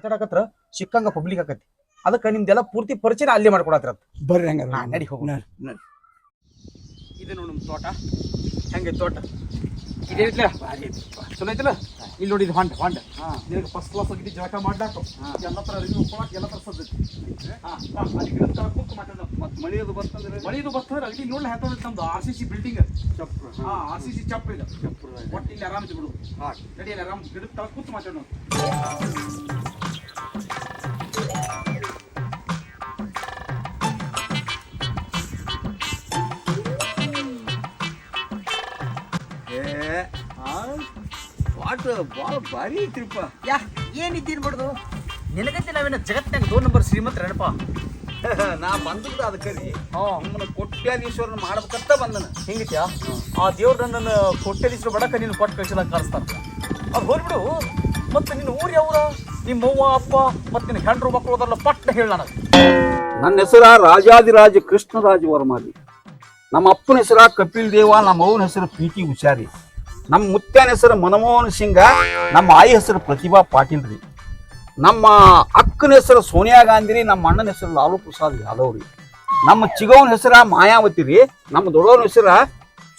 ಮಾತಾಡಕತ್ರ ಸಿಕ್ಕಂಗ public ಆಕತಿ. ಅದಕ್ಕೆ ನಿಮ್ದೆಲ್ಲ ಪೂರ್ತಿ ಪರಿಚಯ ಅಲ್ಲೇ ಮಾಡ್ಕೊಡತ್ರ. ಬರ್ರಿ ಹಂಗ ನಡಿ ಹೋಗೋಣ. ಇದು ನೋಡಿ ನಮ್ಮ ತೋಟ ಹೆಂಗೆ ತೋಟ ಇದೇನಿಲ್ಲ ಚಲೋ ಐತಿಲ್ಲ. ಇಲ್ಲಿ ನೋಡಿ ಇದು ಹೊಂಡ ನಿನಗೆ ಫಸ್ಟ್ ಕ್ಲಾಸ್ ಆಗಿದ್ದು ಜಳಕ ಮಾಡ್ಲಾಕು ಎಲ್ಲ ಥರ ಅರಿವಿ ಉಪ್ಕೊಳಕ್ಕೆ ಎಲ್ಲ ಥರ ಸದ್ದೈತಿ. ಅಲ್ಲಿ ಗಿಡದ ತಳ ಕೂತು ಮಾತಾಡೋಣ. ಮತ್ತು ಮಳೆಯದು ಬರ್ತಂದ್ರೆ ಅಲ್ಲಿ ನೋಡ್ಲಿ ಹೇಳ್ತಾ ನಮ್ದು RCC ಬಿಲ್ಡಿಂಗ್ RCC ಚಪ್ಪ ಇದು ಒಟ್ಟು ಇಲ್ಲಿ ಆರಾಮ್ ಬಿಡು. ನಡಿ ಅಲ್ಲಿ ಆರಾಮ್ ಗಿಡದ ತಳ ಕೂತು ಮಾತಾಡೋಣ. ಭಾಳ ಭಾರಿ ಐತ್ರಿಪ್ಪ. ಏನಿದ್ದೀನ್ ಬಿಡುದು ನಿನಗಂತೆ ನಾವೇನು ಜಗತ್ತಿನಾಗ 2 ನಂಬರ್ ಶ್ರೀಮಂತ ರಣಪ. ನಾ ಬಂದದ್ದು ಅದಕ್ಕೆ ರೀ ನಿಮ್ಮನ್ನ ಕೋಟ್ಯಾಧೀಶ್ವರನ ಮಾಡ್ಬೇಕಂತ ಬಂದನ. ಹಿಂಗಿತ್ಯಾ ಆ ದೇವ್ರ ನನ್ನ ಕೋಟ್ಯಾಧೀಶ್ವರ ಬಡಕ ನೀನು ಕೊಟ್ಟು ಕಳಿಸಲಾಗ ಕಾಣಿಸ್ತಾನ. ಅದು ಹೋಗ್ಬಿಡು. ಮತ್ತೆ ನಿನ್ನ ಊರು ಯಾವ್ರ, ನಿಮ್ಮ ಅವ್ವ ಅಪ್ಪ ಮತ್ತು ನಿನ್ನ ಹೆಂಡ್ರು ಮಕ್ಕಳು ಅದೆಲ್ಲ ಪಟ್ಟ ಹೇಳ ನನಗೆ. ನನ್ನ ಹೆಸರ ರಾಜಾದಿರಾಜ ಕೃಷ್ಣರಾಜ ವರ್ಮಾರಿ. ನಮ್ಮ ಅಪ್ಪನ ಹೆಸರ ಕಪಿಲ್ ದೇವ, ನಮ್ಮ ಅವನ ಹೆಸರು PT ಉಚಾರಿ, ನಮ್ಮ ಮುತ್ಯನ ಹೆಸರು ಮನಮೋಹನ್ ಸಿಂಗ, ನಮ್ಮ ಆಯಿ ಹೆಸರು ಪ್ರತಿಭಾ ಪಾಟೀಲ್ ರೀ, ನಮ್ಮ ಅಕ್ಕನ ಹೆಸರು ಸೋನಿಯಾ ಗಾಂಧಿ ರೀ, ನಮ್ಮ ಅಣ್ಣನ ಹೆಸರು ಲಾಲು ಪ್ರಸಾದ್ ಯಾದವ್ ರೀ, ನಮ್ಮ ಚಿಗವನ ಹೆಸರ ಮಾಯಾವತಿ ರೀ, ನಮ್ಮ ದೊಡ್ಡವನ ಹೆಸರ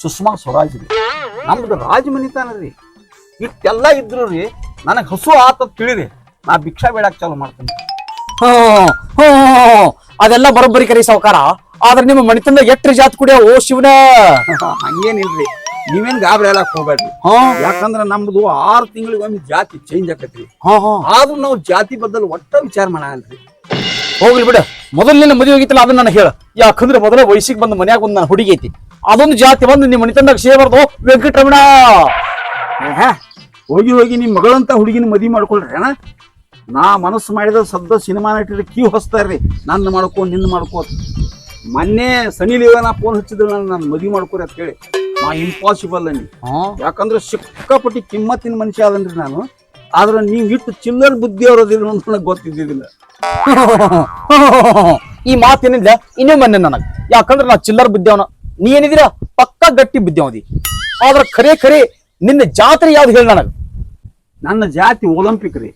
ಸುಷ್ಮಾ ಸ್ವರಾಜ್ ರೀ. ನಮ್ದು ರಾಜಮನಿತಾನ ರೀ. ಇಷ್ಟೆಲ್ಲ ಇದ್ರು ರೀ ನನಗೆ ಹಸು ಆತ ತಿಳಿರಿ ನಾ ಭಿಕ್ಷಾ ಬೇಡಕ್ಕೆ ಚಾಲು ಮಾಡ್ತೇನೆ. ಅದೆಲ್ಲ ಬರೋಬ್ಬರಿ ಕರಿ ಸಾವುಕಾರ. ಆದ್ರೆ ನಿಮ್ಮ ಮಣಿತಂದ ಎಟ್ರಿ ಜಾತ್ ಕುಡಿಯ ಓ ಶಿವನ. ಹಂಗೇನಿಲ್ರಿ, ನೀವೇನ್ ಗಾಬರಿ ಹೇಳಕ್ ಹೋಗ್ಬೇಡ್ರಿ. ಯಾಕಂದ್ರ ನಮ್ದು 6 ತಿಂಗಳಿಗೊಮ್ಮೆ ಜಾತಿ ಚೇಂಜ್ ಆಕತ್ರಿ. ಆದ್ರೂ ನಾವು ಜಾತಿ ಬದಲು ಒಟ್ಟ ವಿಚಾರ ಮಾಡಲ್ರಿ. ಹೋಗ್ಲಿ ಬಿಡ, ಮೊದಲು ನಿನ್ನ ಮದುವೆ ಹೋಗಿತ್ತಲ್ಲ ಅದನ್ನ ನಾನು ಹೇಳ. ಯಾಕಂದ್ರೆ ಮೊದಲ ವಯಸ್ಸಿಗೆ ಬಂದ ಮನ್ಯಾಗ ಒಂದು ನಾನು ಹುಡುಗಿ ಐತಿ, ಅದೊಂದು ಜಾತಿ ಬಂದು ನಿಮ್ಮ ಮಣಿತಂದಾಗ ಸೇರ್ಬಾರ್ದು ವೆಂಕಟರಮಣ. ಹೋಗಿ ನಿಮ್ ಮಗಳಂತ ಹುಡುಗಿನ ಮದ್ವಿ ಮಾಡ್ಕೊಳ್ರಿ ಅಣ್ಣ. ನಾ ಮನಸ್ಸು ಮಾಡಿದ ಸದ್ದ ಸಿನಿಮಾ ನಟಿರ ಕ್ಯೂ ಹಚ್ತಾರ್ರಿ, ನನ್ನ ಮಾಡ್ಕೊ ನಿನ್ನ ಮಾಡ್ಕೋ. ಮೊನ್ನೆ ಸನಿ ಲಿಯೋನ ಫೋನ್ ಹಚ್ಚಿದ್ರು ನನ್ನ ಮದ್ವಿ ಮಾಡ್ಕೊರಿ ಅಂತ ಹೇಳಿ. ನಾ ಇಂಪಾಸಿಬಲ್ ಅನ್ನಿ. ಯಾಕಂದ್ರೆ ಸಿಕ್ಕಾಪಟ್ಟಿ ಕಿಮ್ಮತ್ತಿನ ಮನುಷ್ಯ ಅದನ್ರಿ ನಾನು. ಆದ್ರೆ ನೀವು ಇಟ್ಟು ಚಿಲ್ಲರ್ ಬುದ್ಧಿ ಅವರದಿಲ್ಲ ಅಂತ ನನಗೆ ಗೊತ್ತಿದ್ದಿಲ್ಲ. ಈ ಮಾತೇನಿಲ್ಲ ಇನ್ನೂ ಮೊನ್ನೆ ನನಗೆ. ಯಾಕಂದ್ರೆ ನಾ ಚಿಲ್ಲರ್ ಬುದ್ಧಿ ಅವನ, ನೀ ಏನಿದ್ದೀರಾ ಪಕ್ಕ ಗಟ್ಟಿ ಬುದ್ಧಿ ಅವದಿ. ಆದ್ರೆ ಖರೆ ನಿನ್ನ ಜಾತ್ರೆ ಯಾವ್ದು ಹೇಳಿ ನನಗೆ. ನನ್ನ ಜಾತಿ ಒಲಿಂಪಿಕ್ ರೀ.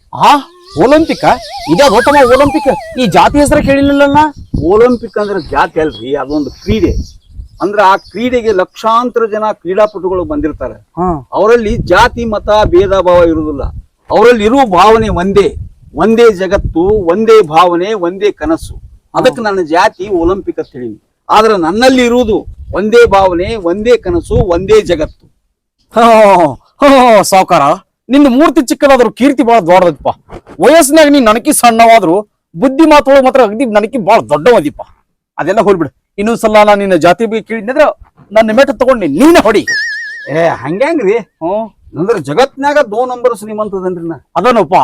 ಒಲಿಂಪಿಕ್? ಇದ್ಯಾವ ಓಟಮ ಒಲಿಂಪಿಕ್? ಈ ಜಾತಿ ಹೆಸರು ಕೇಳಿಲ್ಲ. ಒಲಿಂಪಿಕ್ ಅಂದ್ರೆ ಜಾತಿ ಅಲ್ರಿ, ಅದೊಂದು ಕ್ರೀಡೆ. ಅಂದ್ರೆ ಆ ಕ್ರೀಡೆಗೆ ಲಕ್ಷಾಂತರ ಜನ ಕ್ರೀಡಾಪಟುಗಳು ಬಂದಿರ್ತಾರೆ. ಅವರಲ್ಲಿ ಜಾತಿ ಮತ ಭೇದ ಭಾವ ಇರುವುದಿಲ್ಲ. ಅವರಲ್ಲಿ ಇರುವ ಭಾವನೆ ಒಂದೇ ಜಗತ್ತು, ಒಂದೇ ಭಾವನೆ, ಒಂದೇ ಕನಸು. ಅದಕ್ಕೆ ನನ್ನ ಜಾತಿ ಒಲಿಂಪಿಕ್ ಅಂತ ಹೇಳಿ. ಆದ್ರೆ ನನ್ನಲ್ಲಿ ಇರುವುದು ಒಂದೇ ಭಾವನೆ, ಒಂದೇ ಕನಸು, ಒಂದೇ ಜಗತ್ತು. ಸಾವುಕಾರ, ನಿನ್ನ ಮೂರ್ತಿ ಚಿಕ್ಕದಾದ್ರು ಕೀರ್ತಿ ಬಹಳ ದೊಡ್ಡದಪ್ಪ. ವಯಸ್ಸಿನಾಗ ನೀನ್ ನನಕಿ ಸಣ್ಣವಾದ್ರು ಬುದ್ಧಿ ಮಾತುಗಳು ಮಾತ್ರ ಅಗದಿ ನನಕಿ ಬಹಳ ದೊಡ್ಡವದಿಪ್ಪ. ಅದೆಲ್ಲ ಹೋಗ್ಬಿಡು. ಇನ್ನೊಂದ್ಸಲ ನಾನು ನಿನ್ನ ಜಾತಿ ಬಗ್ಗೆ ಕೇಳಿದ್ರೆ ನನ್ನ ಮೆಟ್ಟ ತಗೊಂಡು ನೀನೇ ಹೊಡಿ. ಹಂಗ್ರಿ? ಅಂದ್ರೆ ಜಗತ್ನಾಗ 2 ನಂಬರ್ ಶ್ರೀಮಂತದನ್ರಿ ನಾ. ಅದನಪ್ಪ,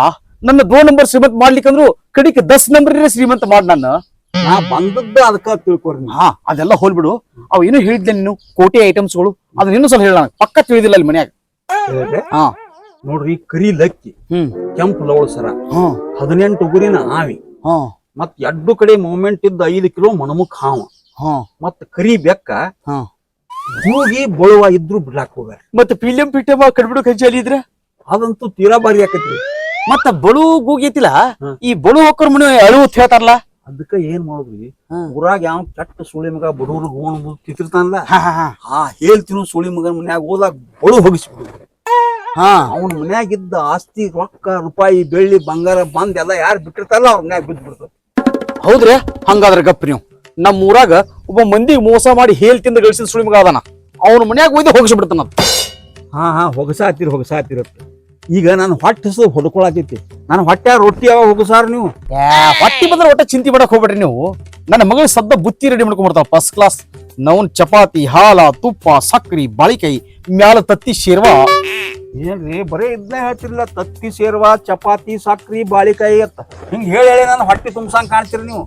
ನನ್ನ 2 ನಂಬರ್ ಶ್ರೀಮಂತ ಮಾಡ್ಲಿಕ್ಕಂದ್ರು ಕಡಿಕೆ 10 ನಂಬರ್ ಶ್ರೀಮಂತ ಮಾಡಿ ನಾ ಬಂದದ್ದ ಅದಕ್ಕ ತಿಳ್ಕೊರಿ. ಅದೆಲ್ಲ ಹೋಲ್ಬಿಡು. ಅವ್ ಏನೋ ಹೇಳಿದ್ಲೆ ನೀನು ಕೋಟಿ ಐಟಮ್ಸ್ಗಳು, ಅದನ್ನ ಇನ್ನೊಂದ್ಸಲ ಹೇಳ. ಪಕ್ಕ ತಿಳಿದಿಲ್ಲ ಅಲ್ಲಿ ಮನ್ಯಾಗ. ನೋಡ್ರಿ, ಕರಿ ಲಕ್ಕಿ, ಕೆಂಪು ಲವಳಸರ, 18 ಉಗುರಿನ ಆವಿ, ಮತ್ 2 ಕಡೆ ಮೂವ್ಮೆಂಟ್ ಇದ್ದ 5 ಕಿಲೋ ಮಣಮುಖ ಹಾವ, ಮತ್ ಕರಿ ಬೆಕ್ಕ, ಹೋಗಿ ಬಳುವ ಇದ್ರು ಬಿಡ್ಲಾಕ್ ಹೋಗ. ಮತ್ತ ಪಿಲಿಯಂ ಪಿಟಮ ಕಡ್ಬಿಡು ಕಜ್ಜಿ ಇದ್ರ ಅದಂತೂ ತೀರಾ ಬಾರಿ ಆಕತ್ರಿ. ಮತ್ತ ಬಳು ಗೂಗೈತಿಲ್ಲ, ಈ ಬಳು ಹೊಕ್ಕರ್ ಮನೆ ಅಳುವತ್ ಹೇಳ್ತಾರಲ್ಲ, ಅದಕ್ಕ ಏನ್ ಮಾಡುದ್ರಿ, ಊರಾಗ ಯಾವ ಕೆಟ್ಟ ಸುಳಿ ಮಗ ಬಡವ್ರ ಹೋಣ ತಿರ್ತಾನಲ್ಲ, ಹೇಳ್ತೀನು ಸುಳಿ ಮಗನ ಮನ್ಯಾಗ ಹೋದಾಗ ಬಳು ಹೋಗಿಸ್ಬಿಡುದ್ರಿ. ಅವನ ಮನ್ಯಾಗಿದ್ದ ಆಸ್ತಿ ರೊಕ್ಕ ರೂಪಾಯಿ ಬೆಳ್ಳಿ ಬಂಗಾರ ಬಂದ್ ಎಲ್ಲ ಯಾರು ಬಿಟ್ಟಿರ್ತಾರಲ್ಲ ಅವ್ರ ಮನ್ಯಾಗ ಬಿದ್ದು ಬಿಡ್ತದ. ಹೌದ್ರಿ? ಹಂಗಾದ್ರ ಗಪ್ರಿ ನೀವು. ನಮ್ಮ ಊರಾಗ ಒಬ್ಬ ಮಂದಿಗೆ ಮೋಸ ಮಾಡಿ ಹೇಳ್ತಿಂದ ಗಳಿಸಿದ ಸುಳಿ ಮಗ ಅದಾನ, ಅವನ ಮನ್ಯಾಗ ಒಯ್ದು ಹೋಗಿಸ್ಬಿಡ್ತಾನ. ಹೊಗಸಾತಿರತ್ತ. ಈಗ ನಾನು ಹೊಟ್ಟೆ ಹಸು ಹೊಡ್ಕೊಳತೈತಿ, ನಾನು ಹೊಟ್ಟೆ ರೊಟ್ಟಿ ಯಾವ ಹೋಗಸಾರ ನೀವು. ಹೊಟ್ಟಿ ಬಂದ್ರೆ ಒಟ್ಟ ಚಿಂತೆ ಮಾಡಕ್ ಹೋಗ್ಬೇಡ್ರಿ ನೀವು. ನನ್ನ ಮಗಳ ಸದ್ದ ಬುತ್ತಿ ready ಮಾಡ್ಕೊಂಡ್ಬಿಡ್ತಾವ first class. Nawan chapati, ಹಾಲ, ತುಪ್ಪ, ಸಕ್ರಿ, ಬಾಳಿಕಾಯಿ, ಮ್ಯಾಲ ತತ್ತಿ ಶೇರ್ವಾ. ಏನ್ರಿ ಬರೇ ಇದನ್ನ ಹೇಳ್ತಿರ್ಲಿಲ್ಲ, ತತ್ತಿ ಸೇರ್ವಾ, ಚಪಾತಿ, ಸಕ್ರಿ, ಬಾಳಿಕಾಯಿ ಅಂತ ಹಿಂಗ್ ಹೇಳಿ ನಾನು ಹೊಟ್ಟಿ ತುಂಬಸಂಗ್ ಕಾಣ್ತೀರಿ ನೀವು.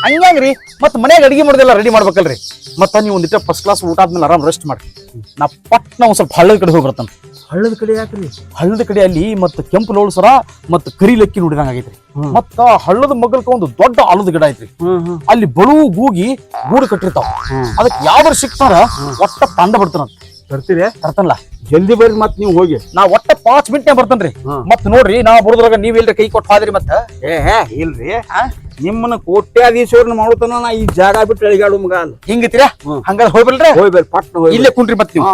ಹಂಗ್ರಿ ಮತ್ ಮನ್ಯಾಗ ಅಡಿಗೆ ಮಾಡೋದೆಲ್ಲ ರೆಡಿ ಮಾಡ್ಬೇಕಲ್ರಿ. ಮತ್ತ ನೀವು ಒಂದಿಟ್ಟ ಫಸ್ಟ್ ಕ್ಲಾಸ್ ಊಟ ಆದ್ಮೇಲೆ ಆರಾಮ್ ರೆಸ್ಟ್ ಮಾಡಿ ನಾ ಪಟ್ನ ಒಂದ್ ಸ್ವಲ್ಪ ಹಳ್ಳದ ಕಡೆ ಹೋಗಿ ಬರ್ತಾನ. ಹಳ್ಳದ ಕಡೆ ಯಾಕ್ರಿ? ಹಳ್ಳದ ಕಡೆ ಅಲ್ಲಿ ಮತ್ತ ಕೆಂಪು ಲೋಳ್ಸರ ಮತ್ತ ಕರಿ ಲಕ್ಕಿ ನೋಡಿದಂಗ ಆಗೈತ್ರಿ. ಮತ್ತ ಹಳ್ಳದ ಮಗಲ್ಕ ಒಂದು ದೊಡ್ಡ ಆಲದ ಗಿಡ ಐತ್ರಿ. ಅಲ್ಲಿ ಬಳು ಗೂಗಿ ಗೂಡು ಕಟ್ಟಿರ್ತಾವ. ಅದಕ್ಕೆ ಯಾವ್ದಾರು ಸಿಕ್ತಾರ ಒಟ್ಟ ತಂಡ ಬಿಡ್ತಾನ. ತರ್ತೀರಿ ತರ್ತನಲ್ಲ. ಜಲ್ದಿ ಬರ್ರಿ ಮತ್ ನೀವು ಹೋಗಿ. ನಾ ಒಟ್ಟ 5 ಮಿನಿಟ್ನ್ಯಾಗ ಬರ್ತೇನ್ರಿ. ಮತ್ ನೋಡ್ರಿ ನಾ ಬರೋದ್ರಾಗ ನೀವ್ ಎಲ್ರಿ ಕೈ ಕೊಟ್ಟು ಹಾದ್ರಿ ಮತ್ತ. ಇಲ್ರಿ ನಿಮ್ಮನ್ನ ಕೋಟ್ಯಾಧೀಶ್ವರನ ಮಾಡುತ್ತಾನ ನಾ ಈ ಜಾಗ ಬಿಟ್ಟು ಎಳಿಗಾಡು ಮಗ ಅಲ್ಲ. ಹಿಂಗತ್ತೀರಾ? ಹಂಗಾರ ಹೋಗ್ಬಲ್ರಿ? ಹೋಗಿ ಬರ್ರಿ ಪಟ್ನ ಹೋಗಿ. ಇಲ್ಲೇ ಕುಂಟ್ರಿ ಮತ್ ನೀವು.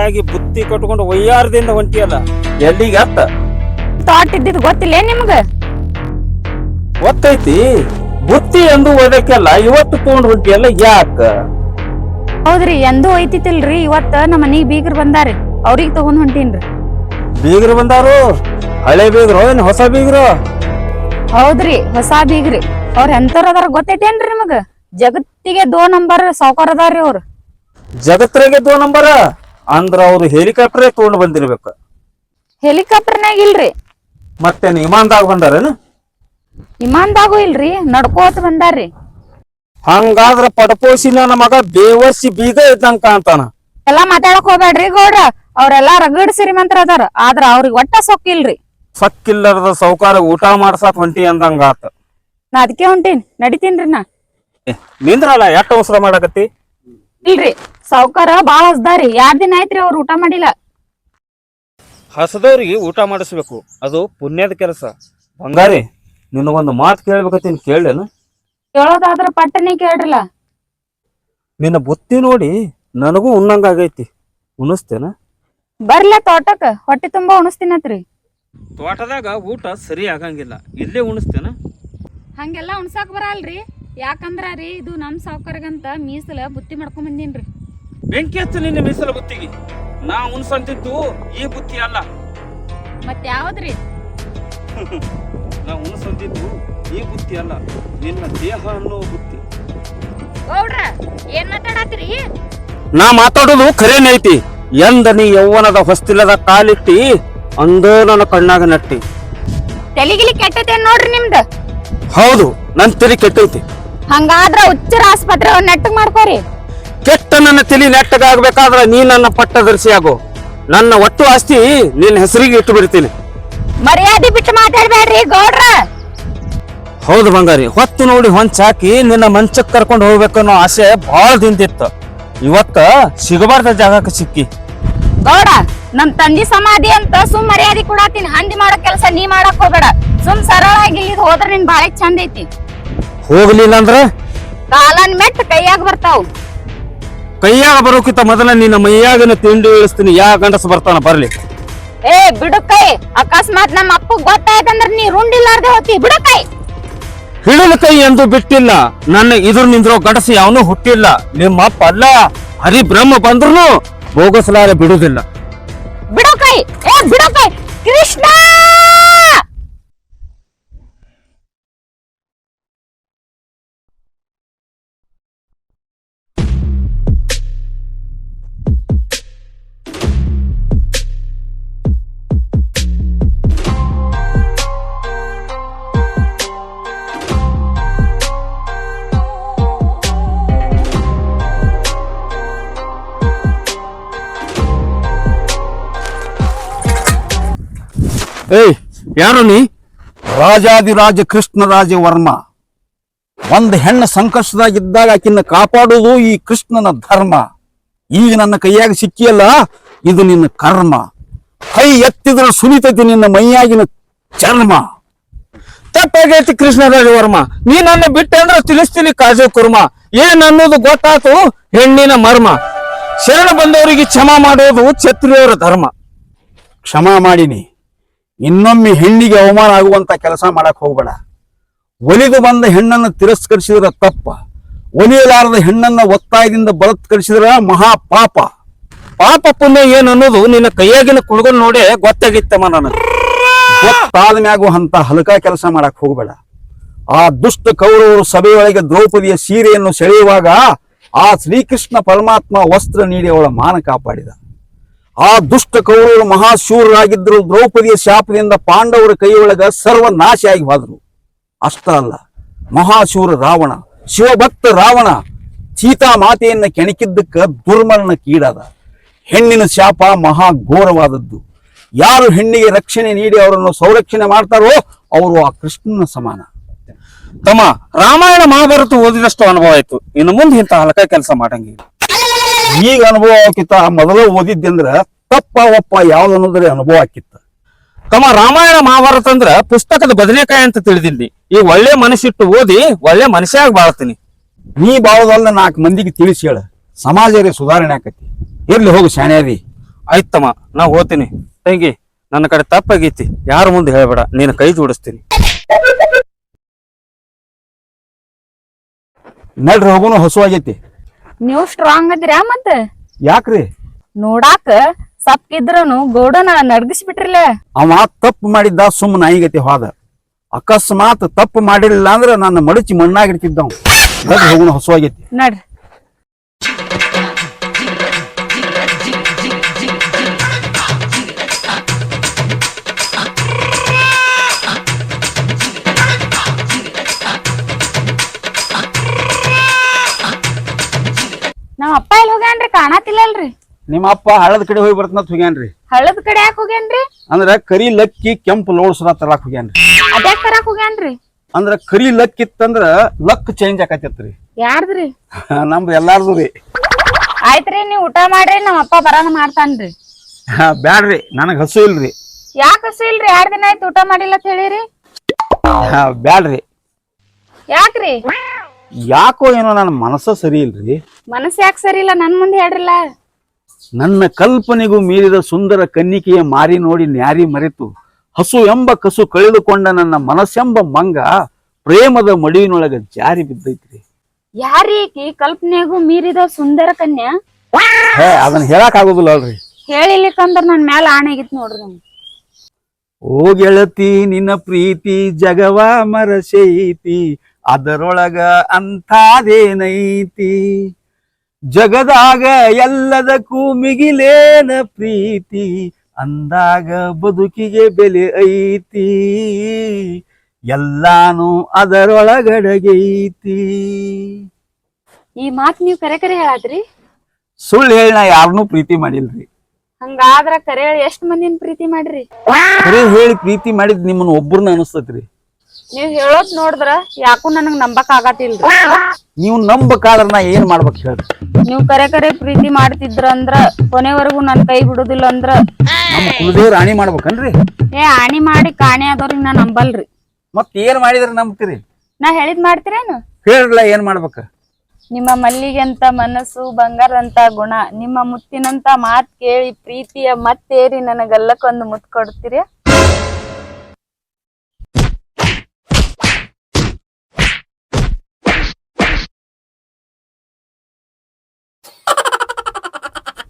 ಆಗಿ ಬುತ್ತಿ ಕಟ್ಕೊಂಡು ಒಯ್ಯಾರದಿಂದ ಹೊಂಟಿಯಲ್ಲ ಎಲ್ಲಿಗೆ ಅತ್ತ ತಾಟ್ ಇದ್ದಿದ್ ಗೊತ್ತಿಲ್ಲ ನಿಮ್ಗ? ಗೊತ್ತೈತಿ. ಬುತ್ತಿ ಎಂದು ಓದಕ್ಕೆಲ್ಲ ಇವತ್ತು ತಗೊಂಡ್ ಹೊಂಟಿಯಲ್ಲ ಯಾಕ? ಹೌದ್ರಿ, ಎಂದೂ ಐತಿತಿಲ್ರಿ. ಇವತ್ತ ನಮ್ಮ ಮನಿಗ್ ಬೀಗ್ರ ಬಂದಾರಿ, ಅವ್ರಿಗೆ ತಗೊಂಡ್ ಹೊಂಟೀನ್ರಿ. ಬೀಗರು ಬಂದಾರು? ಹಳೆ ಬೀಗ್ರು ಏನ್ ಹೊಸ ಬೀಗ್ರು? ಹೌದ್ರಿ, ಹೊಸ ಬೀಗ್ರಿ. ಅವ್ರ ಎಂತವ್ರ ಅದಾರ ಗೊತ್ತೈತೇನ್ರಿ ನಿಮಗ? ಜಗತ್ತಿಗೆ 2 ನಂಬರ್ ಸಾವ್ಕಾರ ಅದಾರ್ರಿ ಅವ್ರು. ಜಗತ್ರಾಗೆ 2 ನಂಬರ್ ಅಂದ್ರ ಅವ್ರು ಹೆಲಿಕಾಪ್ಟರ್ ತಗೊಂಡ್ ಬಂದಿರ್ಬೇಕು. ಹೆಲಿಕಾಪ್ಟರ್ನಾಗ ಇಲ್ರಿ, ಮತ್ತೇನ್ ವಿಮಾನದಾಗ ಬಂದಾರೇನು? ವಿಮಾನದಾಗೂ ಇಲ್ರಿ, ನಡ್ಕೋತ ಬಂದಾರ್ರಿ. ಹಂಗಾದ್ರ ಪಡಪೋಸಿ ನನ್ನ ಮಗ ಬೇವರ್ಸಿ ಬೀಗ ಇದ್ದಂಗ ಕಾಣ್ತಾನ. ಎಲ್ಲಾ ಮಾತಾಡಕ್ ಹೋಗ್ಬೇಡ್ರಿ ಗೌಡ್ರ, ಅವ್ರೆಲ್ಲಾ ರಗಡ್ ಶ್ರೀಮಂತರ ಅದಾರ, ಆದ್ರ ಅವ್ರಿಗೆ ಒಟ್ಟ ಸೊಕ್ಕಿಲ್ರಿ. ಸಕ್ಕಿಲ್ಲರದ ಸೌಕಾರ ಊಟ ಮಾಡ್ಸಾಕ್ ಹೊಂಟಿ ಅಂದಂಗ ಆತ. ನಾ ಅದಕ್ಕೆ ಹೊಂಟೀನಿ, ನಡಿತೀನ್ರಿ ನಾ. ನಿಂದ್ರಲ್ಲ ಎಷ್ಟ ಅವಸರ ಮಾಡಕತ್ತಿ? ಇಲ್ರಿ, ಸಾವ್ಕಾರ ಬಾಳ ಹಸ್ದಾರಿ, 2 ದಿನ ಆಯ್ತ್ರಿ ಅವ್ರ ಊಟ ಮಾಡಿಲ್ಲ. ಹಸದವ್ರಿಗೆ ಊಟ ಮಾಡಿಸ್ಬೇಕು, ಅದು ಪುಣ್ಯದ ಕೆಲಸ. ಬಂಗಾರಿ, ನಿನಗೊಂದು ಮಾತು ಕೇಳ್ಬೇಕತ್ತೀನಿ, ಕೇಳೇನು? ಕೇಳೋದಾದ್ರ ಪಟ್ಟನೆ ಕೇಳ್ರಲ್ಲ. ನಿನ್ನ ಬುತ್ತಿ ನೋಡಿ ನನಗೂ ಉಣ್ಣಂಗ ಆಗೈತಿ, ಉಣಿಸ್ತೇನ? ಬರ್ಲ ತೋಟಕ್ಕ, ಹೊಟ್ಟೆ ತುಂಬಾ ಉಣಿಸ್ತೀನತ್ರಿ. ತೋಟದಾಗ ಊಟ ಸರಿ ಆಗಂಗಿಲ್ಲ, ಇಲ್ಲೇ ಉಣಿಸ್ತೇನ? ಹಂಗೆಲ್ಲಾ ಉಣ್ಸಾಕ್ ಬರಲ್ರಿ, ಯಾಕಂದ್ರ ರೀ ಇದು ನಮ್ ಸಾವ್ಕಾರ್ಗಂತ ಮೀಸಲ ಬುತ್ತಿ ಮಾಡ್ಕೊಂಡ್ ಬಂದೀನ್ರಿ. ಬೆಂಕಿ ಹಚ್ಚ ನಿನ್ನ ಮೀಸಲ ಬುತ್ತಿಗೆ. ನಾ ಉಣ್ಸಂತಿದ್ದು ಈ ಬುತ್ತಿ ಅಲ್ಲ. ಮತ್ ಯಾವ್ದ್ರಿ? ನಾ ಉಣ್ಸಂತಿದ್ದು ಈ ಬುತ್ತಿ ಅಲ್ಲ, ನಿನ್ನ ದೇಹ ಅನ್ನೋ ಬುತ್ತಿ. ಗೌಡ್ರ, ಏನ್ ಮಾತಾಡತ್ರಿ? ನಾ ಮಾತಾಡೋದು ಖರೇನ ಐತಿ. ಎಂದ ನೀ ಯೌವನದ ಹೊಸ್ತಿಲದ ಕಾಲಿಟ್ಟಿ ಅಂದೋ ನನ್ನ ಕಣ್ಣಾಗ ನಟ್ಟಿ. ತೆಲಿಗಿಲಿ ಕೆಟ್ಟತೇನ್ ನೋಡ್ರಿ ನಿಮ್ದು. ಹೌದು, ನನ್ ತಲೆ ಕೆಟ್ಟೈತಿ. ಹಂಗಾದ್ರ ಹುಚ್ಚರ ಆಸ್ಪತ್ರೆ ನೆಟ್ಟಗ್ ಮಾಡ್ಕೋರಿ. ಕೆಟ್ಟ ನನ್ನ ತಲೆ ನೆಟ್ಟಗಾಗಬೇಕಾದ್ರ ನೀ ನನ್ನ ಪಟ್ಟದರ್ಶಿ ಆಗು. ನನ್ನ ಒಟ್ಟು ಆಸ್ತಿ ನಿನ್ನ ಹೆಸರಿಗೆ ಇಟ್ಟು ಬಿಡ್ತೀನಿ. ಮರ್ಯಾದೆ ಬಿಟ್ಟು ಮಾತಾಡ್ಬೇಡ್ರಿ ಗೌಡ್ರ. ಹೌದು ಬಂಗಾರಿ, ಹೊತ್ತು ನೋಡಿ ಹೊಂಚಾಕಿ ನಿನ್ನ ಮಂಚಕ್ ಕರ್ಕೊಂಡು ಹೋಗ್ಬೇಕನ್ನೋ ಆಸೆ ಬಹಳ ದಿಂದಿತ್ತು. ಇವತ್ತ ಸಿಗಬಾರ್ದ ಜಾಗಕ್ಕೆ ಸಿಕ್ಕಿ. ಗೌಡ, ನಮ್ ತಂದಿ ಸಮಾಧಿ ಅಂತ ಸುಮ್ ಮರ್ಯಾದೆ ಕೊಡಾತೀನಿ. ಹಂದಿ ಮಾಡೋ ಕೆಲಸ ನೀ ಮಾಡಕ್ ಹೋಗ್ಬೇಡ. ಸುಮ್ ಸರಳಾಗಿ ಇಲ್ಲಿ ಹೋದ್ರ ನಿನ್ ಬಾಳ ಚಂದ ಐತಿ. ಹೋಗ್ಲಿಲ್ಲ ಅಂದ್ರ ಕಾಲನ್ ಮೆಟ್ಟ ಕೈಯಾಗ ಬರ್ತಾವ್. ಕೈಯಾಗ ಬರೋಕಿಂತ ಮೊದಲ ನಿನ್ನ ಮೈಯಾಗಿನ ತಿಂಡಿ ಇಳಿಸ್ತೀನಿ. ಯಾ ಗಂಡಸ ಬರ್ತಾನ ಬರ್ಲಿ. ಏ ಬಿಡು ಕೈ, ಅಕಸ್ಮಾತ್ ನಮ್ಮ ಅಪ್ಪ ಗೊತ್ತಾಯ್ತಂದ್ರ ನೀ ರುಂಡಿಲ್ಲಾರ್ದೆ ಹೋತಿ. ಬಿಡು ಕೈ. ಹಿಡಿದ ಕೈ ಎಂದು ಬಿಟ್ಟಿಲ್ಲ, ನನ್ನ ಇದ್ರ ನಿಂದ್ರೋ ಗಡಸಿ ಯಾವನೂ ಹುಟ್ಟಿಲ್ಲ. ನಿಮ್ಮ ಅಪ್ಪ ಅಲ್ಲ, ಹರಿ ಬ್ರಹ್ಮ ಬಂದ್ರು ಹೋಗಸಲಾರೆ ಬಿಡುದಿಲ್ಲ. ಬಿಡು ಕೈ. ಏ ಬಿಡು ಕೈ. ಕೃಷ್ಣ, ಏಯ್, ಯಾರು ನೀ? ರಾಜಾದಿರಾಜ ಕೃಷ್ಣರಾಜ ವರ್ಮ. ಒಂದ್ ಹೆಣ್ಣು ಸಂಕಷ್ಟದಾಗಿದ್ದಾಗ ಆಕಿನ್ನ ಕಾಪಾಡುವುದು ಈ ಕೃಷ್ಣನ ಧರ್ಮ. ಈಗ ನನ್ನ ಕೈಯಾಗ ಸಿಕ್ಕಿಯಲ್ಲ, ಇದು ನಿನ್ನ ಕರ್ಮ. ಕೈ ಎತ್ತಿದ್ರ ಸುನಿತೈತಿ ನಿನ್ನ ಮೈಯಾಗಿನ ಚರ್ಮ. ತಪ್ಪಾಗೈತಿ ಕೃಷ್ಣರಾಜ ವರ್ಮ, ನೀ ನನ್ನ ಬಿಟ್ಟೆ ಅಂದ್ರೆ ತಿಳಿಸ್ತೀನಿ ಕಾಜು ಕುರ್ಮ. ಏನ್ ಅನ್ನೋದು ಗೊತ್ತಾತು ಹೆಣ್ಣಿನ ಮರ್ಮ. ಶರಣ ಬಂದವರಿಗೆ ಕ್ಷಮ ಮಾಡೋದು ಕ್ಷತ್ರಿಯರ ಧರ್ಮ. ಕ್ಷಮ ಮಾಡಿನಿ, ಇನ್ನೊಮ್ಮೆ ಹೆಣ್ಣಿಗೆ ಅವಮಾನ ಆಗುವಂತ ಕೆಲಸ ಮಾಡಕ್ ಹೋಗ್ಬೇಡ. ಒಲಿದು ಬಂದ ಹೆಣ್ಣನ್ನು ತಿರಸ್ಕರಿಸಿದ್ರ ತಪ್ಪ, ಒಲಿಯಲಾರದ ಹೆಣ್ಣನ್ನ ಒತ್ತಾಯದಿಂದ ಬಲತ್ಕರಿಸಿದ್ರ ಮಹಾ ಪಾಪ. ಪಾಪ ಪುಣ್ಯ ಏನ್ ಅನ್ನೋದು ನಿನ್ನ ಕೈಯಾಗಿನ ಕುಡುಗಲ್ ನೋಡೇ ಗೊತ್ತಾಗಿತ್ತಮ್ಮ ನನಗೆ. ಗೊತ್ತಾದ ಮ್ಯಾಗು ಅಂತ ಹಲಕ ಕೆಲಸ ಮಾಡಕ್ ಹೋಗ್ಬೇಡ. ಆ ದುಷ್ಟ ಕೌರವರು ಸಭೆಯೊಳಗೆ ದ್ರೌಪದಿಯ ಸೀರೆಯನ್ನು ಸೆಳೆಯುವಾಗ ಆ ಶ್ರೀಕೃಷ್ಣ ಪರಮಾತ್ಮ ವಸ್ತ್ರ ನೀಡಿ ಅವಳ ಮಾನ ಕಾಪಾಡಿದ. ಆ ದುಷ್ಟ ಕೌರವರು ಮಹಾಶೂರರಾಗಿದ್ದರು. ದ್ರೌಪದಿಯ ಶಾಪದಿಂದ ಪಾಂಡವರ ಕೈಯೊಳಗ ಸರ್ವನಾಶಿಯಾಗಿ ಹೋದರು. ಅಷ್ಟ ಅಲ್ಲ, ಮಹಾಶೂರ ರಾವಣ, ಶಿವಭಕ್ತ ರಾವಣ ಸೀತಾ ಮಾತೆಯನ್ನ ಕೆಣಕಿದ್ದಕ್ಕ ದುರ್ಮರಣಕ್ಕೀಡಾದ. ಹೆಣ್ಣಿನ ಶಾಪ ಮಹಾ ಘೋರವಾದದ್ದು. ಯಾರು ಹೆಣ್ಣಿಗೆ ರಕ್ಷಣೆ ನೀಡಿ ಅವರನ್ನು ಸಂರಕ್ಷಣೆ ಮಾಡ್ತಾರೋ ಅವರು ಆ ಕೃಷ್ಣನ ಸಮಾನ. ತಮ್ಮ, ರಾಮಾಯಣ ಮಹಾಭಾರತ ಓದಿದಷ್ಟು ಅನುಭವ ಆಯ್ತು. ಇನ್ನು ಮುಂದೆ ಇಂಥ ಹಲಕ ಕೆಲಸ ಮಾಡಂಗಿಲ್ಲ. ಈಗ ಅನುಭವ ಆಕಿತ್ತ, ಮೊದಲು ಓದಿದ್ದಂದ್ರ ತಪ್ಪ ಒಪ್ಪ ಯಾವ್ದು ಅನ್ನೋದ್ರೆ ಅನುಭವ ಆಕಿತ್ತ. ತಮ್ಮ, ರಾಮಾಯಣ ಮಹಾಭಾರತ ಅಂದ್ರ ಪುಸ್ತಕದ ಬದನೆಕಾಯಿ ಅಂತ ತಿಳಿದಿದ್ನಿ. ಈ ಒಳ್ಳೆ ಮನಸ್ಸಿಟ್ಟು ಓದಿ ಒಳ್ಳೆ ಮನುಷ್ಯಾಗಿ ಬಾಳ್ತೀನಿ. ನೀ ಬಾಳದಲ್ಲ 4 ಮಂದಿಗೆ ತಿಳಿಸಿ ಹೇಳ, ಸಮಾಜರೇ ಸುಧಾರಣೆ ಆಕತಿ. ಎಲ್ಲಿ ಹೋಗು ಶಾಣ್ಯಾದಿ. ಆಯ್ತು ತಮ್ಮ, ನಾ ಹೋಗ್ತೀನಿ. ತಂಗಿ, ನನ್ನ ಕಡೆ ತಪ್ಪಾಗೈತಿ, ಯಾರ ಮುಂದೆ ಹೇಳ್ಬೇಡ, ನೀನು ಕೈ ಜೋಡಿಸ್ತೀನಿ. ನಡ್ರಿ ಹೋಗುನು, ಹಸುವಾಗೈತಿ. ನೀವು ಸ್ಟ್ರಾಂಗ್ ಅದ್ರ್ಯಾ ಮತ್ತ ಯಾಕ್ರಿ? ನೋಡಾಕ ಸಪ್ಕಿದ್ರನು ಗೋಡನ ನಡ್ಗಿಸ್ಬಿಟ್ರಿಲ್ಲ. ಅವ ತಪ್ಪು ಮಾಡಿದ್ದ, ಸುಮ್ಮ ನಾಯಿಗತಿ ಹೋದ. ಅಕಸ್ಮಾತ್ ತಪ್ಪು ಮಾಡಿರ್ಲಿಲ್ಲ ಅಂದ್ರ ನನ್ನ ಮಡಚಿ ಮಣ್ಣಾಗಿಡ್ತಿದ್ದವ್. ನಡ್ರಿ ಹೋಗುನು, ಹಸುವಾಗೈತಿ. ನಡ್ರಿ. ನಮ್ಮ ಅಪ್ಪ ಎಲ್ಲಿ ಹೋಗ್ಯಾನ್ರಿ? ಕಾಣತಿಲ್ಲಲ್ರಿ. ನಿಮ್ಮ ಅಪ್ಪ ಹಳ್ಳದ ಕಡೆ ಹೋಗಿ ಬರ್ತನತ್ ಹೋಗ್ಯಾನ್ರಿ. ಹಳ್ಳದ ಕಡೆ ಯಾಕೆ ಹೋಗ್ಯಾನ್ರಿ? ಅಂದ್ರ ಕರಿ ಲಕ್ಕಿ ಕೆಂಪು ಲೋಡ್ಸದ ತರಾಕ್ ಹೋಗ್ಯಾನ್ರಿ. ಅದ್ಯಾಕ್ ತರಾಕ್ ಹೋಗ್ಯಾನ್ರಿ? ಅಂದ್ರ ಕರಿ ಲಕ್ ಇತ್ತಂದ್ರ ಲಕ್ ಚೇಂಜ್ ಆಕತ್ತೈತ್ರಿ. ಯಾರ್ದ್ರಿ? ನಮ್ದು ಎಲ್ಲಾರ್ದು ರೀ. ಆಯ್ತ್ರಿ, ನೀವ್ ಊಟ ಮಾಡ್ರಿ, ನಮ್ಮ ಅಪ್ಪ ಬರಾನ ಮಾಡ್ತಾನ್ರಿ. ಬ್ಯಾಡ್ರಿ, ನನಗ್ ಹಸು ಇಲ್ರಿ. ಯಾಕ ಹಸು ಇಲ್ರಿ? 2 ದಿನ ಆಯ್ತು ಊಟ ಮಾಡಿಲ್ಲ ಅಂತ ಹೇಳಿರಿ. ಬ್ಯಾಡ್ರಿ. ಯಾಕ್ರಿ? ಯಾಕೋ ಏನೋ ನನ್ನ ಮನಸ್ಸ ಸರಿ ಇಲ್ರಿ. ಮನಸ್ಸು ಯಾಕೆ ಸರಿ ಇಲ್ಲ? ನನ್ ಮುಂದೆ ಹೇಳ್ರಲ್ಲ. ನನ್ನ ಕಲ್ಪನೆಗೂ ಮೀರಿದ ಸುಂದರ ಕನ್ನಿಕೆಯ ಮಾರಿ ನೋಡಿ ನ್ಯಾರಿ ಮರೆತು ಹಸು ಎಂಬ ಕಸು ಕಳೆದುಕೊಂಡ ನನ್ನ ಮನಸ್ಸೆಂಬ ಮಂಗ ಪ್ರೇಮದ ಮಡಿವಿನೊಳಗ ಜಾರಿ ಬಿದ್ದೈತ್ರಿ. ಯಾರೀಕಿ ಕಲ್ಪನೆಗೂ ಮೀರಿದ ಸುಂದರ ಕನ್ಯಾ? ಅದನ್ನ ಹೇಳಕ್ ಆಗೋದಿಲ್ಲ ಅಲ್ರಿ. ಹೇಳಿಲಿಕ್ಕಂದ್ರ ನನ್ ಮ್ಯಾಲ ಆಣೆಗಿತ್ ನೋಡ್ರಿ. ನಮ್ಗೆ ಓ ಗೆಳತಿ, ನಿನ್ನ ಪ್ರೀತಿ ಜಗವ ಮರಸೈತಿ, ಅದರೊಳಗ ಅಂಥಾದೇನೈತಿ, ಜಗದಾಗ ಎಲ್ಲದಕ್ಕೂ ಮಿಗಿಲೇನ ಪ್ರೀತಿ, ಅಂದಾಗ ಬದುಕಿಗೆ ಬೆಲೆ ಐತಿ, ಎಲ್ಲಾನು ಅದರೊಳಗಡಗೈತಿ. ಈ ಮಾತ್ ನೀವ್ ಕರೆ ಕರೆ ಹೇಳಾತ್ರಿ? ಸುಳ್ಳು ಹೇಳಿ ನಾ ಯಾರನ್ನೂ ಪ್ರೀತಿ ಮಾಡಿಲ್ರಿ. ಹಂಗಾದ್ರ ಕರೆ ಹೇಳಿ ಎಷ್ಟ್ ಮಂದಿನ ಪ್ರೀತಿ ಮಾಡ್ರಿ? ಕರೆ ಹೇಳಿ ಪ್ರೀತಿ ಮಾಡಿದ್ ನಿಮ್ಮನ್ನ ಒಬ್ಬರನ್ನ ಅನಿಸ್ತತ್ರಿ. ನೀವ್ ಹೇಳೋದ್ ನೋಡಿದ್ರ ಯಾಕೂ ನನಗ್ ನಂಬಕ್ ಆಗತ್ತಿಲ್ರಿ. ನೀವು ನಂಬಕಾದ್ರ ನಾ ಏನ್ ಮಾಡ್ಬೇಕು ಹೇಳ್ರಿ? ನೀವ್ ಕರೆ ಕರೆ ಪ್ರೀತಿ ಮಾಡ್ತಿದ್ರ ಅಂದ್ರ ಕೊನೆವರೆಗೂ ನನ್ ಕೈ ಬಿಡುದಿಲ್ಲ ಅಂದ್ರ ನಮ್ಮ ಕುಲದೇವ್ರ ಆಣಿ ಮಾಡ್ಬೇಕನ್ರಿ? ಆಣಿ ಮಾಡಿ ಕಾಣೆ ಆದವ್ರಿಗೆ ನಾ ನಂಬಲ್ರಿ. ಮತ್ ಏನ್ ಮಾಡಿದ್ರ ನಂಬ್ತೀರಿ? ನಾ ಹೇಳಿದ್ ಮಾಡ್ತೀರೇನು? ಹೇಳ್ರಲ್ಲ, ಏನ್ ಮಾಡ್ಬೇಕ? ನಿಮ್ಮ ಮಲ್ಲಿಗೆ ಅಂತ ಮನಸ್ಸು, ಬಂಗಾರಂತ ಗುಣ, ನಿಮ್ಮ ಮುತ್ತಿನಂತ ಮಾತ್ ಕೇಳಿ ಪ್ರೀತಿಯ ಮತ್ತೇರಿ ನನಗಲ್ಲಕ್ಕೊಂದು ಮುತ್ ಕೊಡ್ತೀರಿ.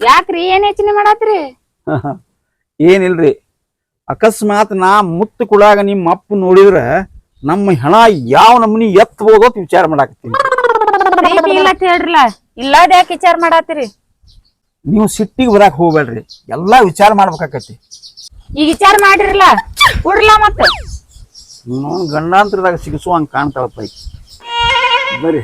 ಯಾಕ್ರಿ, ಏನ್ ಯೋಚನೆ ಮಾಡತ್ರಿ? ಏನಿಲ್ರಿ, ಅಕಸ್ಮಾತ್ ನಾ ಮುತ್ತು ಕುಳಾಗ ನಿಮ್ಮ ಅಪ್ಪ ನೋಡಿದ್ರ ನಮ್ಮ ಹೆಣ ಯಾವ ನಮ್ನಿ ಎತ್ತಬೋದೋ ವಿಚಾರ ಮಾಡಾಕತ್ತೀನಿ. ಪ್ರೀತಿ ಇಲ್ಲ ಅಂತ ಹೇಳ್ರಲ್ಲ, ಇಲ್ಲದ ಯಾಕೆ ವಿಚಾರ ಮಾಡತ್ತೀರಿ? ನೀವು ಸಿಟ್ಟಿಗೆ ಬರಾಕ್ ಹೋಗ್ಬೇಡ್ರಿ, ಎಲ್ಲಾ ವಿಚಾರ ಮಾಡ್ಬೇಕಾಕತಿ. ಈಗ ವಿಚಾರ ಮಾಡಿರಲ್ಲ, ಕೊಡ್ರಲ್ಲ ಮತ್ತ. ಗಂಡಾಂತರದಾಗ ಸಿಗಿಸುವಂಗ ಕಾಣ್ತಾಳಪ್ಪ ಈಗ. ಬರ್ರಿ.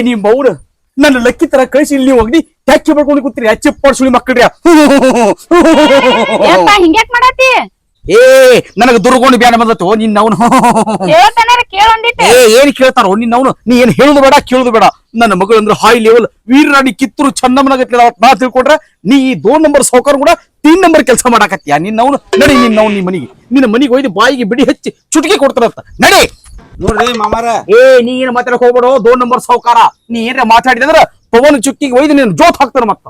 ನಿಮ್ ಮೌನ ನನ್ನ ಲಕ್ಕಿ ತರ ಕಳಿಸಿ ಇಲ್ಲಿ ಹೋಗಿ ಟ್ಯಾಕ್ಸಿ ಬರ್ಕೊಂಡು ಕೂತ್ರಿ. ಅಚ್ಚಪ್ಪ ಸುಳಿ ಮಕ್ಕಳ್ರಿ. ಹಿಂಗ್ಯಾಕ್ ಮಾಡತ್ತಿ? ನನಗ ದುರ್ಗೊಂಡು ಬ್ಯಾನ ಬಂದತ್ತು ನಿನ್ನ ಅವನು. ಏನ್ ಕೇಳ್ತಾರೋ ನಿನ್ನ ಅವನು? ನೀ ಏನ್ ಹೇಳುದು ಬೇಡ, ಕೇಳುದು ಬೇಡ. ನನ್ನ ಮಗಳು ಅಂದ್ರೆ ಹೈ ಲೆವೆಲ್ ವೀರರಾಣಿ ಕಿತ್ತೂರು ಚೆನ್ನಮ್ಮನಾಗತ್ತಿಲ್ಲ. ಅವತ್ ನಾ ತಿಳ್ಕೊಂಡ್ರ ನೀ 2 ನಂಬರ್ ಸಾವುಕಾರ ಕೂಡ 3 ನಂಬರ್ ಕೆಲಸ ಮಾಡಾಕತ್ತೀಯ. ನಿನ್ನವನು ನಡಿ, ನಿನ್ನವನು ನಿಮ್ಮ ಮನಿಗೆ, ನಿನ್ನ ಮನಿಗೆ ಒಯ್ದು ಬಾಯಿಗೆ ಬಿಡಿ ಹಚ್ಚಿ ಚುಟಿಕೆ ಕೊಡ್ತಾರಂತ. ನಡಿ. ನೋಡ್ರಿ ಮಾಮಾರ, ನೀ ಏನ್ ಮಾತಾಡಕ್ ಹೋಗ್ಬೇಡ. 2 ನಂಬರ್ ಸಾವುಕಾರ ನೀ ಏನ್ರ ಮಾತಾಡಿದ್ರ ಪವನ್ ಚುಕ್ಕಿಗೆ ಒಯ್ದು ನೀನು ಜೋತ್ ಹಾಕ್ತಾರ. ಮತ್ತ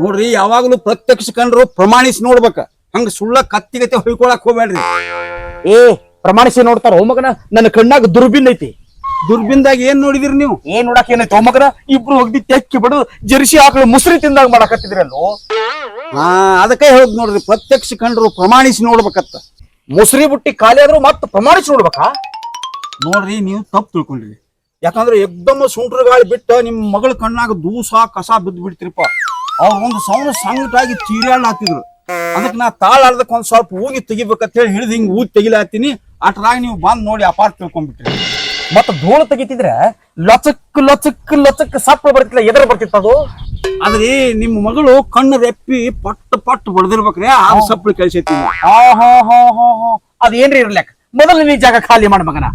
ನೋಡ್ರಿ, ಯಾವಾಗ್ಲೂ ಪ್ರತ್ಯಕ್ಷ ಕಂಡ್ರು ಪ್ರಮಾಣಿಸಿ ನೋಡ್ಬೇಕ. ಹಂಗ ಸುಳ್ಳ ಕತ್ತಿಗತಿ ಹೊಯ್ಕೊಳಕ್ ಹೋಗ್ಬೇಡ್ರಿ. ಪ್ರಮಾಣಿಸಿ ನೋಡ್ತಾರ. ಮಗನ ನನ್ನ ಕಣ್ಣಾಗ ದುರ್ಬಿನ್ ಐತಿ. ದುರ್ಬಿನ್ದಾಗ ಏನ್ ನೋಡಿದಿರಿ ನೀವು? ಏನ್ ನೋಡಕ್ ಏನೈತೆ ಮಗನ, ಇಬ್ರು ಹೋಗ್ದಿ ತೆಕ್ಕಿ ಬಿಡು ಜರ್ಸಿ ಆಕಳು ಮುಸ್ರಿ ತಿಂದಾಗ ಮಾಡಕತ್ತಿದ್ರಲ್ಲೋ. ಅದಕ್ಕೆ ಹೇಳುದ್ ನೋಡ್ರಿ, ಪ್ರತ್ಯಕ್ಷ ಕಂಡ್ರು ಪ್ರಮಾಣಿಸಿ ನೋಡ್ಬೇಕತ್ತ. ಮುಸ್ರಿ ಬುಟ್ಟಿ ಖಾಲಿ ಆದ್ರೂ ಮತ್ ಪ್ರಮಾಣಿಸಿ ನೋಡ್ಬೇಕಾ? ನೋಡ್ರಿ ನೀವು ತಪ್ಪು ತಿಳ್ಕೊಂಡ್ರಿ. ಯಾಕಂದ್ರೆ ಎಕ್ದಮ್ ಸುಂಟ್ರ ಗಾಳಿ ಬಿಟ್ಟ ನಿಮ್ ಮಗಳ ಕಣ್ಣಾಗ ದೂಸ ಕಸ ಬಿದ್ದು ಬಿಡ್ತಿರಪ್ಪ. ಅವ್ರ ಒಂದು ಸಂಗಟಾಗಿ ಚೀರಾಡ್ಲಾತಿದ್ರು. ಅದಕ್ಕೆ ನಾ ತಾಳಾಡ್ದಕ್ ಒಂದ್ ಸ್ವಲ್ಪ ಹೋಗಿ ತೆಗಿಬೇಕಂತ ಹೇಳಿ ಹಿಡಿದು ಹಿಂಗ್ ಊದ್ ತೆಗಿಲಾತೀನಿ. ಅಟ್ರಾಗ ನೀವು ಬಂದ್ ನೋಡಿ ಅಪಾರ್ಟ್ ತಿಳ್ಕೊಂಡ್ಬಿಟ್ರಿ. ಮತ್ತ ಧೂಳು ತೆಗಿತಿದ್ರೆ ಲಚಕ್ ಲಚಕ್ ಲಚಕ್ ಸಪ್ಪ ಬರ್ತಿಲ್ಲ, ಎದ್ರ ಬರ್ತಿತ್ತು ಅದು? ಆದ್ರೆ ನಿಮ್ಮ ಮಗಳು ಕಣ್ಣು ರೆಪ್ಪಿ ಪಟ್ಟು ಬಡ್ದಿರ್ಬೇಕ್ರಿ, ಅದು ಸಪ್ಪಳಿ ಕಳ್ಸೈತಿ. ಅದೇನ್ರಿ ಇರ್ಲ್ಯಾಕ, ಮೊದಲು ನೀ ಜಾಗ ಖಾಲಿ ಮಾಡ ಮಗನ.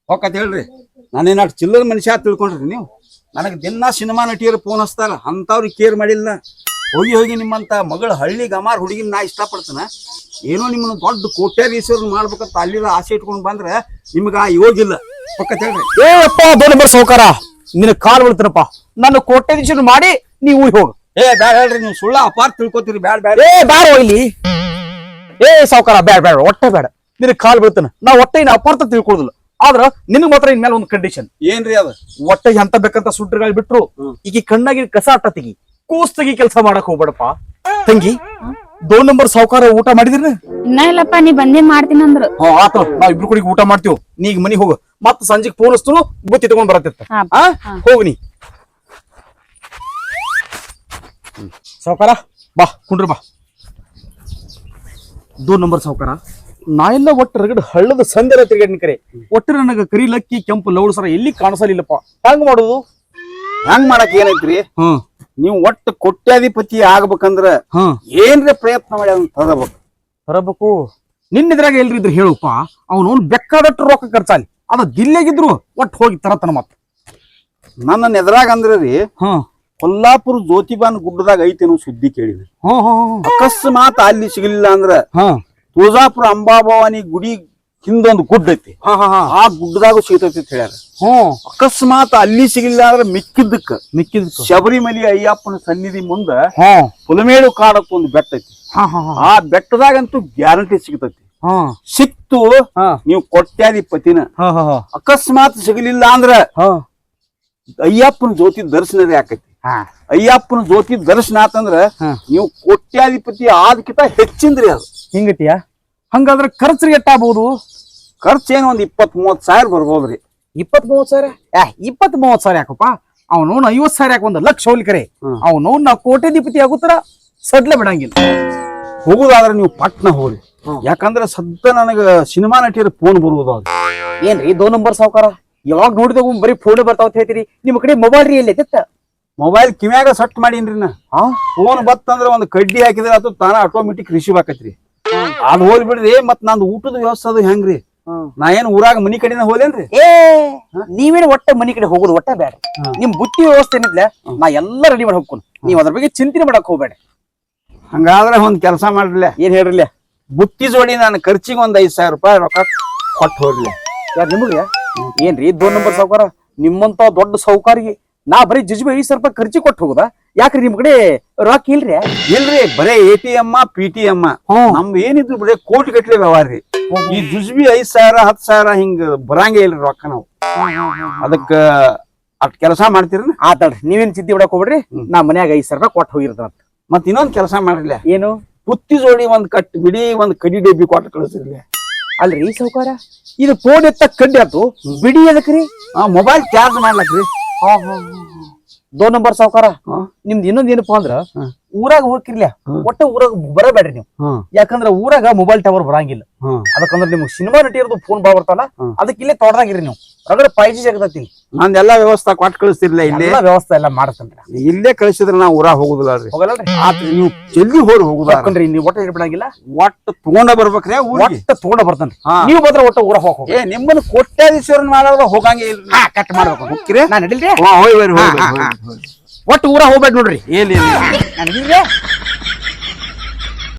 ಹೋಗತ್ ಹೇಳ್ರಿ, ನಾನೇನಾಟ್ ಚಿಲ್ಲರ ಮನುಷ್ಯ ತಿಳ್ಕೊಂಡ್ರಿ ನೀವು. ನನಗೆ ದಿನ ಸಿನಿಮಾ ನಟಿಯರು ಫೋನ್ ಹಚ್ತಾರ, ಅಂತವ್ರಿಗೆ ಕೇರ್ ಮಾಡಿಲ್ಲ. ಹೋಗಿ ನಿಮ್ಮಂತ ಮಗಳ ಹಳ್ಳಿ ಗಮಾರ್ ಹುಡುಗಿನ ನಾ ಇಷ್ಟಪಡ್ತಾನ. ಏನೋ ನಿಮ್ಮನ್ನ ದೊಡ್ಡ ಕೋಟ್ಯಾಧೀಶ್ವರ ಮಾಡ್ಬೇಕಂತ ಅಲ್ಲಿರ ಆಸೆ ಇಟ್ಕೊಂಡ್ ಬಂದ್ರೆ ನಿಮ್ಗ ಯೋಗಿಲ್ಲ. ಹೋಗತ್ ಹೇಳ್ರಿ. ಏಪ್ಪ ದೊಡ್ಡ ಸೌಕಾರ, ನಿನ್ನ ಕಾಲ್ ಬಿಡ್ತೀನಪ್ಪ. ನನ್ನ ಕೋಟ್ಯಾಧೀಶ್ವರ ಮಾಡಿ ನೀವು ಹೋಗ. ಬ್ಯಾಡ ಹೇಳ್ರಿ, ನೀವು ಸುಳ್ಳ ಅಪಾರ್ಟ್ ತಿಳ್ಕೊತೀರಿ. ಬ್ಯಾಡ ಬ್ಯಾಡ ಇಲ್ಲಿ. ಸೌಕಾರ ಬ್ಯಾಡ ಒಟ್ಟೆ ಬೇಡ, ನಿನ್ನ ಕಾಲ್ ಬೀಳ್ತಾನ. ನಾ ಒಟ್ಟೆ ಇನ್ನ ಅಪಾರ್ಥ ತಿಳ್ಕೊಳ್ಳೋದಿಲ್ಲ. ಆದ್ರ ನಿನಗ್ ಮಾತ್ರ ಇನ್ ಮೇಲೆ ಒಂದು ಕಂಡೀಷನ್. ಏನ್ರಿ ಅದು? ಒಟ್ಟೆ ಎಂತ ಬೇಕಂತ ಸುಟ್ರಗಾಳಿ ಬಿಟ್ರು ಈಗ ಕಣ್ಣಾಗಿ ಕಸ ಅಟ್ಟ ತೆಗಿ, ಕೂಸ್ ತೆಗಿ, ಕೆಲಸ ಮಾಡಕ್ ಹೋಗ್ಬೇಡಪ್ಪ. ತಂಗಿ, 2 ನಂಬರ್ ಸಾವುಕಾರ ಊಟ ಮಾಡಿದ್ರಿ? ಇನ್ನ ಇಲ್ಲಪ್ಪ, ನೀ ಬಂದೇ ಮಾಡ್ತೀನಿ ಅಂದ್ರು. ಆತ, ನಾವ್ ಇಬ್ರು ಕೂಡ ಊಟ ಮಾಡ್ತೀವಿ. ನೀ ಈಗ ಮನಿಗ್ ಹೋಗು, ಮತ್ತ ಸಂಜೆಗ್ ಫೋನ್ ಹಚ್ತು ಬುತ್ತಿ ತಗೊಂಡ್ ಬರತ್ತಿತ್ತ. ಹೋಗ್ನಿ ಸಾವುಕಾರ, ಬಾ ಕುಂಡ್ರಿ ಬಾ. 2 ನಂಬರ್ ಸಾವುಕಾರ, ನಾ ಎಲ್ಲ ಒಟ್ಟು ರಗಡ್ ಹಳ್ಳದ ಸಂದೆಲ್ಲ ತಿರ್ಗಾಡಿನ ಕರೆ. ಒಟ್ಟು ನನಗ ಕರಿ ಲಕ್ಕಿ ಕೆಂಪು ಲೌಡ್ ಸರ ಎಲ್ಲಿ ಕಾಣಿಸಲಿಲ್ಲಪ್ಪ. ಹೆಂಗ್ ಮಾಡುದು? ಹೆಂಗ್ ಮಾಡಕ್ ಏನೈತ್ರಿ? ನೀವು ಒಟ್ಟು ಕೋಟ್ಯಾಧಿಪತಿ ಆಗ್ಬೇಕಂದ್ರ ಏನ್ರಿ ಪ್ರಯತ್ನ ಮಾಡಿ ಅದನ್ನ ತರಬೇಕು. ನಿನ್ನಿದ್ರಾಗ ಎಲ್ರಿ ಇದ್ರು ಹೇಳುಪ್ಪ. ಅವನು ಬೇಕಾದಟ್ಟು ರೊಕ್ಕ ಖರ್ಚಾಲಿ, ಅದ ದಿಲ್ಲೆಗಿದ್ರು ಒಟ್ಟು ಹೋಗಿ ತರತನ ಮತ್ತ. ನನ್ನ ಎದುರಾಗ ಅಂದ್ರಿ ಕೊಲ್ಲಾಪುರ ಜ್ಯೋತಿಬಾನ್ ಗುಡ್ಡದಾಗ ಐತೇನೋ ಸುದ್ದಿ ಕೇಳಿದ್ರಿ. ಅಕಸ್ಮಾತ್ ಅಲ್ಲಿ ಸಿಗಲಿಲ್ಲ ಅಂದ್ರ ತುಳಜಾಪುರ ಅಂಬಾಭವಾನಿ ಗುಡಿ ಹಿಂದೊಂದು ಗುಡ್ಡ ಐತಿ, ಆ ಗುಡ್ಡದಾಗ ಸಿಗ್ತೈತಿ ಅಂತ ಹೇಳ್ಯಾರ. ಅಕಸ್ಮಾತ್ ಅಲ್ಲಿ ಸಿಗಲಿಲ್ಲ ಅಂದ್ರೆ ಮಿಕ್ಕಿದ್ದಕ್ಕ ಶಬರಿಮಲೆ ಅಯ್ಯಪ್ಪನ ಸನ್ನಿಧಿ ಮುಂದ ಪುಲಮೇಡು ಕಾಡಕ್ ಒಂದು ಬೆಟ್ಟ ಐತಿ. ಆ ಬೆಟ್ಟದಾಗಂತೂ ಗ್ಯಾರಂಟಿ ಸಿಗ್ತೈತಿ. ಸಿಕ್ತು ನೀವು ಕೋಟ್ಯಾಧಿಪತಿನ. ಅಕಸ್ಮಾತ್ ಸಿಗಲಿಲ್ಲ ಅಂದ್ರ ಅಯ್ಯಪ್ಪನ ಜ್ಯೋತಿ ದರ್ಶನದೇ ಆಕೈತಿ. ಅಯ್ಯಪ್ಪನ ಜ್ಯೋತಿ ದರ್ಶನ ಆತಂದ್ರ ನೀವು ಕೋಟ್ಯಾಧಿಪತಿ ಆದಕ್ಕಿಂತ ಹೆಚ್ಚಿಂದ್ರಿ ಅದು. ಹಿಂಗತಿಯ? ಹಂಗಾದ್ರೆ ಖರ್ಚು ಎಷ್ಟಾಗಬಹುದು? ಖರ್ಚು ಏನು ಒಂದ್ 20-30 ಸಾವಿರ ಬರ್ಬೋದ್ರಿ. 20-30 ಸಾವಿರ? 20-30 ಸಾವಿರ ಯಾಕಪ್ಪ? ಅವನು 50 ಸಾವಿರ ಯಾಕೆ, 1 ಲಕ್ಷ ಹೋಗ್ಲಿಕರೆ. ಅವನು ನಾ ಕೋಟ್ಯಾಧಿಪತಿ ಆಗುತ್ತಾರ ಸಡ್ಲೆ ಬಿಡಂಗಿಲ್ಲ. ಹೋಗುದಾದ್ರೆ ನೀವು ಪಟ್ನ ಹೋಗ್ರಿ. ಯಾಕಂದ್ರೆ ಸದ್ದ ನನಗ ಸಿನಿಮಾ ನಟಿಯರ ಫೋನ್ ಬರುವುದು. ಏನ್ರಿ 2 ನಂಬರ್ ಸಾವುಕಾರ, ಯಾವಾಗ ನೋಡಿದಾಗ ಬರೀ ಫೋನ್ ಬರ್ತಾವ ಅಂತ ಹೇಳ್ತೀರಿ? ನಿಮ್ ಕಡೆ ಮೊಬೈಲ್ ರೀ ಎಲ್ಲಿ? ಮೊಬೈಲ್ ಕಿವ್ಯಾಗ ಸಟ್ ಮಾಡೀನ್ರಿ ನಾ. ಫೋನ್ ಬತ್ತಂದ್ರ ಒಂದ್ ಕಡ್ಡಿ ಹಾಕಿದ್ರೆ ಅದು ತಾನ ಆಟೋಮೆಟಿಕ್ ರಿಸೀವ್ ಆಕೈತ್ರಿ. ಅದ್ ಹೋಲ್ ಬಿಡ್ರಿ. ಮತ್ ನಂದು ಊಟದ ವ್ಯವಸ್ಥೆ ಅದು ಹೆಂಗ್ರಿ? ನಾ ಏನ್ ಊರಾಗ ಮನಿ ಕಡೆನ ಹೋಲೇನ್ರಿ? ನೀವೇನು ಒಟ್ಟ ಮನಿ ಕಡೆ ಹೋಗುದು ಒಟ್ಟ ಬೇಡ. ನಿಮ್ ಬುತ್ತಿ ವ್ಯವಸ್ಥೆ ಏನಿದ್ಲ ನಾ ಎಲ್ಲ ರೆಡಿ ಮಾಡಿ ಹೋಗ್ಕೊಂಡು, ನೀವ್ ಅದ್ರ ಬಗ್ಗೆ ಚಿಂತನೆ ಮಾಡಕ್ ಹೋಗ್ಬೇಡ. ಹಂಗಾದ್ರೆ ಒಂದ್ ಕೆಲಸ ಮಾಡ್ರಲ್ಲ. ಏನ್ ಹೇಳ್ರಿಲ್ಲ? ಬುತ್ತಿ ಜೋಡಿ ನಾನು ಖರ್ಚಿಗೆ ಒಂದ್ 5,000 ರೂಪಾಯಿ ರೊಕ್ಕ ಕೊಟ್ಟು ಹೋಗ್ಲಿ. ಯಾರು ನಿಮಗೆ? ಏನ್ರಿ 2 ನಂಬರ್ ಸಾವುಕಾರ, ನಿಮ್ಮಂತ ದೊಡ್ಡ ಸಾವುಕಾರಿಗೆ ನಾ ಬರೀ ಜಜ್ಬಿ 5,000 ರೂಪಾಯಿ ಖರ್ಚಿ ಕೊಟ್ಟು ಹೋಗುದಾ? ಯಾಕ್ರಿ ನಿಮ್ ಕಡೆ ರೊಕ್ಕ ಇಲ್ರಿ? ಇಲ್ರಿ, ಬರೇ ATM PTM ನಮ್ದು ಏನಿದ್ರು ಬರೇ ಕೋಟಿ ಗಟ್ಲೆ ವ್ಯವಹಾರ ರೀ. ಈ ಜುಜ್ಬಿ 5,000 10,000 ಹಿಂಗ ಬರಂಗೇ ಇಲ್ರಿ ರೊಕ್ಕ. ನಾವು ಅದಕ್ಕ ಅಟ್ ಕೆಲಸ ಮಾಡ್ತೀರಿ. ಆತಡ್ರಿ, ನೀವೇನ್ ಚಿಂತೆ ಬಿಡಕ್ ಹೋಗ್ಬಿಡ್ರಿ. ನಾ ಮನ್ಯಾಗ 5,000 ರೂಪಾಯಿ ಕೊಟ್ಟು ಹೋಗಿರ್ತಾನ. ಮತ್ ಇನ್ನೊಂದ್ ಕೆಲಸ ಮಾಡ್ರಲ್ಲ. ಏನು? ಬುತ್ತಿ ಜೋಡಿ ಒಂದ್ ಕಟ್ ಬಿಡಿ, ಒಂದ್ ಕಡಿ ಡಬ್ಬಿ ಕೊಟ್ಟು ಕಳಿಸಿರ್ಲಿ. ಅಲ್ರಿ ಸಾವುಕಾರ, ಇದು ಫೋನ್ ಎತ್ತ ಕಡ್ಡಿ ಆತು, ಬಿಡಿ ಎದಕ್ರಿ? ಮೊಬೈಲ್ ಚಾರ್ಜ್ ಮಾಡ್ಲಕ್ರಿ. 2 ನಂಬರ್ ಸಾವುಕಾರ, ನಿಮ್ದು ಇನ್ನೊಂದ್ ಏನಪ್ಪಾ ಅಂದ್ರ ಊರಾಗ ಹೋಗಿರ್ಲಿ, ಒಟ್ಟ ಊರಾಗ ಬರಬೇಡ್ರಿ ನೀವು. ಯಾಕಂದ್ರ ಊರಾಗ ಮೊಬೈಲ್ ಟವರ್ ಬರಂಗಿಲ್ಲ. ಅದಕ್ಕಂದ್ರ ನಿಮ್ಗೆ ಸಿನಿಮಾ ನಟಿಯರದು ಫೋನ್ ಬರ್ತಲ್ಲ, ಅದಕ್ಕೆ ಇಲ್ಲೇ ತೋಟದಾಗಿರಿ ನೀವು. ರಗಡ 5G ಸಿಗತೈತಿ. ನಂದೆಲ್ಲಾ ವ್ಯವಸ್ಥೆ ಕೊಟ್ಟು ಕಳಿಸ್ತಿರ್ಲಿಲ್ಲ. ಇಲ್ಲೇ ವ್ಯವಸ್ಥೆ ಎಲ್ಲ ಮಾಡ್ತೇನ್ರಿ. ಇಲ್ಲೇ ಕಳಿಸಿದ್ರೆ ನಾ ಊರಾಗ ಹೋಗುದಿಲ್ಲ. ಹೋಗಲ್ರಿ, ನೀವು ಜಲ್ದಿ ಹೋಗಿ ಹೋಗುದಾರಿ. ನೀವು ಒಟ್ಟ ಇರ್ಬಿಡಂಗಿಲ್ಲ, ಒಟ್ಟು ತಗೊಂಡ ಬರ್ಬೇಕ್ರಿ. ಒಟ್ಟ ತಗೊಂಡ ಬರ್ತೇನ್ರಿ. ನೀವು ಬಂದ್ರೆ ಒಟ್ಟ ಊರಾಗ ಹೋಗ. ನಿಮ್ಮನ್ನ ಕೋಟ್ಯಾಧೀಶ್ವರನ್ ಮಾಡೋದ್ರ ಹೋಗಂಗೆ ಇಲ್ಲ. ಕಟ್ ಮಾಡ್ಬೇಕು. ಹೋಗ್ತೀರಿ? ನಾನು ನಡಿಲ್ರಿ. ಒಟ್ಟು ಊರಾಗ ಹೋಗ್ಬೇಡ ನೋಡ್ರಿ. ಏನಿಲ್ಲ.